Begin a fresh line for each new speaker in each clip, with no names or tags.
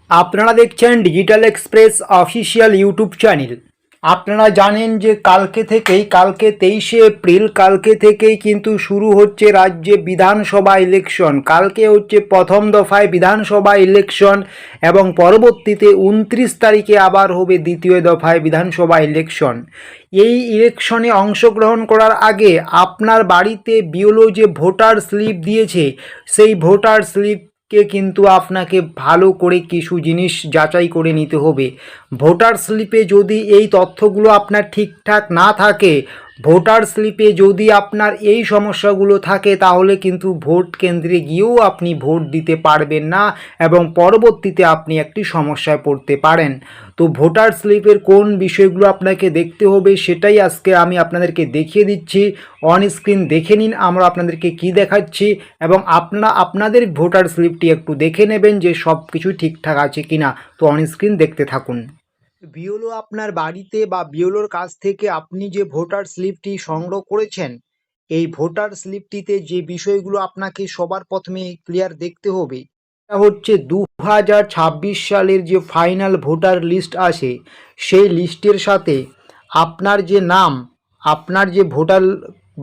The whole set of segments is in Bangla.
আপনারা দেখছেন digital express official YouTube channel. আপনারা জানেন যে কালকে 23শে এপ্রিল কালকে থেকেই কিন্তু শুরু হচ্ছে রাজ্যে বিধানসভা ইলেকশন। কালকে হচ্ছে প্রথম দফায় বিধানসভা ইলেকশন এবং পরবর্তীতে 29 তারিখে আবার হবে দ্বিতীয় দফায় বিধানসভা ইলেকশন। এই ইলেকশনে অংশগ্রহণ করার আগে আপনার বাড়িতে বিএলও যে ভোটার স্লিপ দিয়েছে সেই ভোটার স্লিপ কিন্তু আপনাকে ভালো করে কিছু জিনিস যাচাই করে নিতে হবে। ভোটার স্লিপে যদি এই তথ্যগুলো আপনার ঠিকঠাক না থাকে, ভোটার স্লিপে যদি আপনার এই সমস্যাগুলো থাকে, তাহলে কিন্তু ভোট কেন্দ্রে গিয়েও আপনি ভোট দিতে পারবেন না এবং পরবর্তীতে আপনি একটি সমস্যায় পড়তে পারেন। তো ভোটার স্লিপের কোন বিষয়গুলো আপনাকে দেখতে হবে সেটাই আজকে আমি আপনাদেরকে দেখিয়ে দিচ্ছি। অন স্ক্রিন দেখে নিন আমরা আপনাদেরকে কি দেখাচ্ছি এবং আপনারা আপনাদের ভোটার স্লিপটি একটু দেখে নেবেন যে সব কিছু ঠিকঠাক আছে কিনা। তো অন স্ক্রিন দেখতে থাকুন। বিএলও আপনার বাড়িতে বা বিএলওর কাছ থেকে আপনি যে ভোটার স্লিপটি সংগ্রহ করেছেন, এই ভোটার স্লিপটিতে যে বিষয়গুলো আপনাকে সবার প্রথমে ক্লিয়ার দেখতে হবে, এটা হচ্ছে 2026 সালের যে ফাইনাল ভোটার লিস্ট আছে সেই লিস্টের সাথে আপনার যে নাম, আপনার যে ভোটার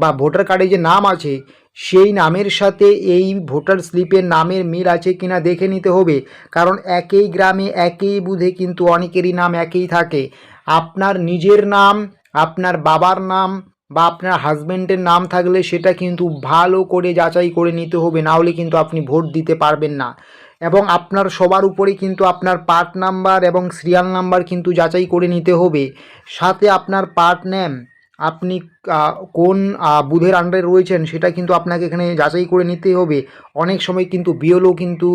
বা ভোটার কার্ডে যে নাম আছে সেই নামের সাথে এই ভোটার স্লিপের নামের মিল আছে কিনা দেখে নিতে হবে। কারণ একই গ্রামে একই বুথে কিন্তু অনেকেরই নাম একই থাকে। আপনার নিজের নাম, আপনার বাবার নাম বা আপনার হাজব্যান্ডের নাম থাকলে সেটা কিন্তু ভালো করে যাচাই করে নিতে হবে, না হলে কিন্তু আপনি ভোট দিতে পারবেন না। এবং আপনার সবার উপরে কিন্তু আপনার পার্ট নাম্বার এবং সিরিয়াল নাম্বার কিন্তু যাচাই করে নিতে হবে। সাথে আপনার পার্ট নেম, আপনি কোন বুথের আন্ডারে রয়েছেন সেটা কিন্তু আপনাকে এখানে যাচাই করে নিতে হবে। অনেক সময় কিন্তু বিএলও কিন্তু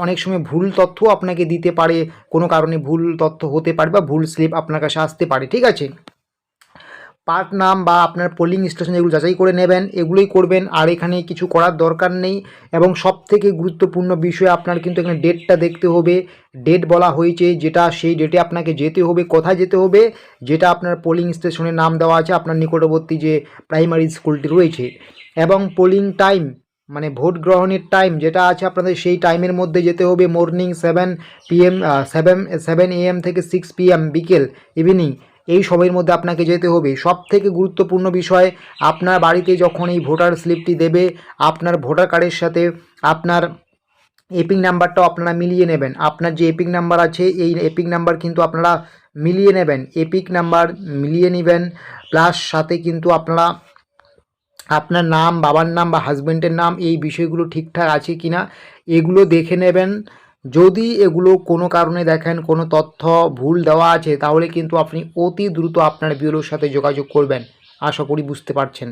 অনেক সময় ভুল তথ্য আপনাকে দিতে পারে, কোনো কারণে ভুল তথ্য হতে পারে বা ভুল স্লিপ আপনার কাছে আসতে পারে, ঠিক আছে। পার্ট নাম বা আপনার পোলিং স্টেশন এগুলো যাচাই করে নেবেন, এগুলোই করবেন, আর এখানে কিছু করার দরকার নেই। এবং সবথেকে গুরুত্বপূর্ণ বিষয় আপনার কিন্তু এখানে ডেটটা দেখতে হবে। ডেট বলা হয়েছে যেটা, সেই ডেটে আপনাকে যেতে হবে। কোথায় যেতে হবে? যেটা আপনার পোলিং স্টেশনের নাম দেওয়া আছে আপনার নিকটবর্তী যে প্রাইমারি স্কুলটি রয়েছে। এবং পোলিং টাইম মানে ভোট গ্রহণের টাইম যেটা আছে আপনাদের, সেই টাইমের মধ্যে যেতে হবে। মর্নিং 7 PM 7 AM থেকে 6 PM বিকেল ইভিনিং, এই সময়ের মধ্যে আপনাকে যেতে হবে। সবথেকে গুরুত্বপূর্ণ বিষয়, আপনার বাড়িতে যখন এই ভোটার স্লিপটি দেবে, আপনার ভোটার কার্ডের সাথে আপনার এপিক নাম্বারটাও আপনারা মিলিয়ে নেবেন। আপনার যে এপিক নাম্বার আছে এই এপিক নাম্বার কিন্তু আপনারা মিলিয়ে নেবেন, এপিক নাম্বার মিলিয়ে নেবেন। প্লাস সাথে কিন্তু আপনারা আপনার নাম, বাবার নাম বা হাজব্যান্ডের নাম, এই বিষয়গুলো ঠিকঠাক আছে কি না এগুলো দেখে নেবেন। যদি এগুলো কোনো কারণে দেখেন কোনো তথ্য ভুল দেওয়া আছে, তাহলে কিন্তু আপনি অতি দ্রুত আপনার বিএলওর সাথে যোগাযোগ করবেন। আশা করি বুঝতে পারছেন।